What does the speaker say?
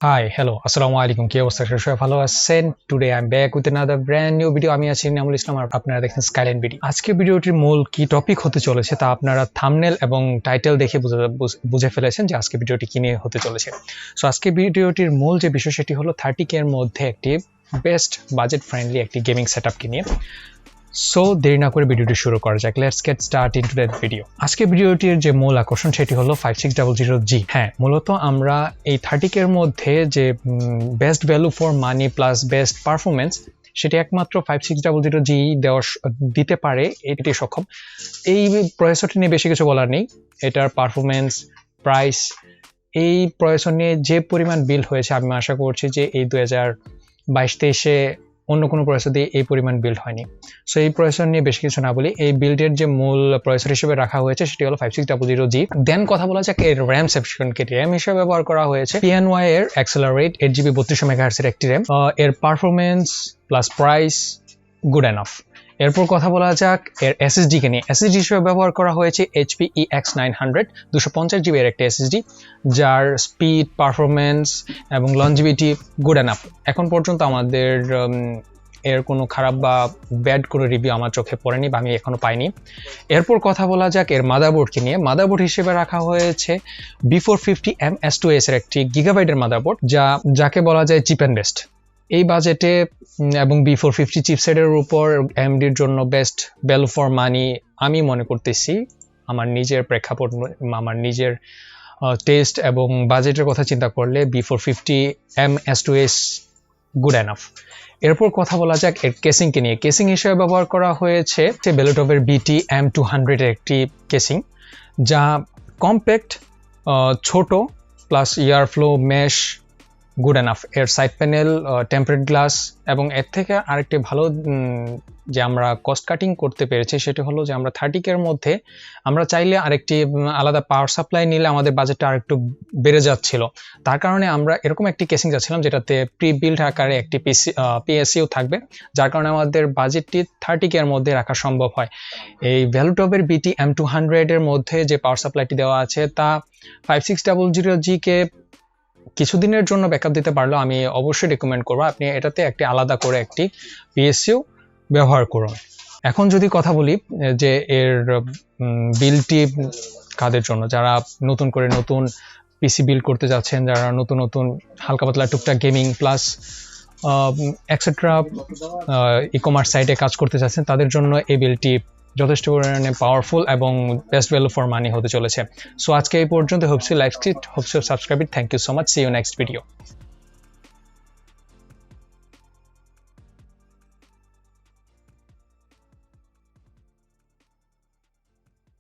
Hi hello আসসালামু আলাইকুম, কি অবস্থা? সবাই ভালো আছেন? Today I am back with another brand new video. আমি আছি নামুল ইসলাম আর আপনারা দেখছেন Skylandbd। আজকে ভিডিওটির মূল কি টপিক হতে চলেছে তা আপনারা থাম্বনেল এবং টাইটেল দেখে বুঝে ফেলেছেন যে আজকে ভিডিওটি কি নিয়ে হতে চলেছে। সো আজকে ভিডিওটির মূল যে বিষয় সেটি হলো 30K এর মধ্যে একটি বেস্ট বাজেট ফ্রেন্ডলি একটি গেমিং সেটআপকে নিয়ে। সো দেরি না করে ভিডিওটি শুরু করা যাক। Let's get start into that video. আজকে ভিডিওটির যে মূল আকর্ষণ সেটি হলো 5600G। হ্যাঁ, মূলত আমরা এই 30K এর মধ্যে যে best value for money plus best performance সেটি একমাত্র 5600G দিতে পারে, এটি সক্ষম। এই প্রসেসরটি নিয়ে বেশি কিছু বলার নেই। এটার পারফরমেন্স, প্রাইস, এই প্রসেসর নিয়ে যে পরিমাণ বিল্ড হয়েছে আমি আশা করছি যে এই 2022-23-এ অন্য কোনো প্রসেসর দিয়ে এই পরিমাণ বিল্ড হয়নি। সো এই প্রসেসর নিয়ে বেশি কিছু না বলি, এই বিল্ডের যে মূল প্রসেসর হিসেবে রাখা হয়েছে সেটি হলো 5600G। দেন কথা বলা যাক এর র্যাম সেকশনকে। র্যাম হিসেবে ব্যবহার করা হয়েছে PNY এর অ্যাক্সেলারেট 8GB 3200 MHz এর একটি র্যাম। এর performance plus price good enough. এরপর কথা বলা যাক এর এসএসডি কে নিয়ে। এসএসডি হিসেবে ব্যবহার করা হয়েছে HP EX900 250GB এর একটা এসএসডি, যার স্পিড, পারফরমেন্স এবং লনজিভিটি গুড এনাফ। এখন পর্যন্ত আমাদের এর কোনো খারাপ বা ব্যাড কোনো রিভিউ আমার চোখে পড়েনি বা আমি এখনো পাইনি। এরপর কথা বলা যাক এর মাদারবোর্ডকে নিয়ে। মাদারবোর্ড হিসেবে রাখা হয়েছে B450MS2S এর একটি গিগাবাইটের মাদারবোর্ড, যাকে বলা যায় চিপ অ্যান্ড বেস্ট। এই বাজেটে এবং B450 চিপসেটের উপর AMDর জন্য বেস্ট ভ্যালু ফর মানি আমি মনে করতেছি। আমার নিজের প্রেক্ষাপট, আমার নিজের টেস্ট এবং বাজেটের কথা চিন্তা করলে B450MS2S গুড এনাফ। এরপর কথা বলা যাক এর কেসিংকে নিয়ে। কেসিং হিসেবে ব্যবহার করা হয়েছে বেলোটভের BT M200 এর একটি কেসিং, যা কম্প্যাক্ট, ছোট, plus airflow mesh good enough. এর সাইড প্যানেল, টেম্পারেট গ্লাস এবং এর থেকে আরেকটি ভালো যে আমরা কস্ট কাটিং করতে পেরেছি সেটি হলো যে আমরা 30K এর মধ্যে আমরা চাইলে আরেকটি আলাদা পাওয়ার সাপ্লাই নিলে আমাদের বাজেটটা আরেকটু বেড়ে যাচ্ছিল। তার কারণে আমরা এরকম একটি কেসিং যাচ্ছিলাম যেটাতে প্রি বিল্ড আকারে একটি PSU থাকবে, যার কারণে আমাদের বাজেটটি 30K এর মধ্যে রাখা সম্ভব হয়। এই ভ্যালুটপের BT M200 এর মধ্যে যে পাওয়ার সাপ্লাইটি দেওয়া আছে তা 5600G কে কিছুদিনের জন্য ব্যাকআপ দিতে পারলেও আমি অবশ্যই রেকমেন্ড করবো আপনি এটাতে একটি আলাদা করে একটি PSU ব্যবহার করুন। এখন যদি কথা বলি যে এর বিল্ডটি কাদের জন্য, যারা নতুন পিসি বিল্ড করতে যাচ্ছেন, যারা নতুন হালকা পাতলা টুকটাক গেমিং প্লাস এক্সেট্রা ই-কমার্স সাইটে কাজ করতে যাচ্ছেন, তাদের জন্য এই বিল্ডটি যথেষ্ট পরিমাণে পাওয়ারফুল এবং বেস্ট ভ্যালু ফর মানি হতে চলেছে। সো আজকে এই পর্যন্ত। Hopes you like it, hopes you subscribe it. Thank you so much. See you next video.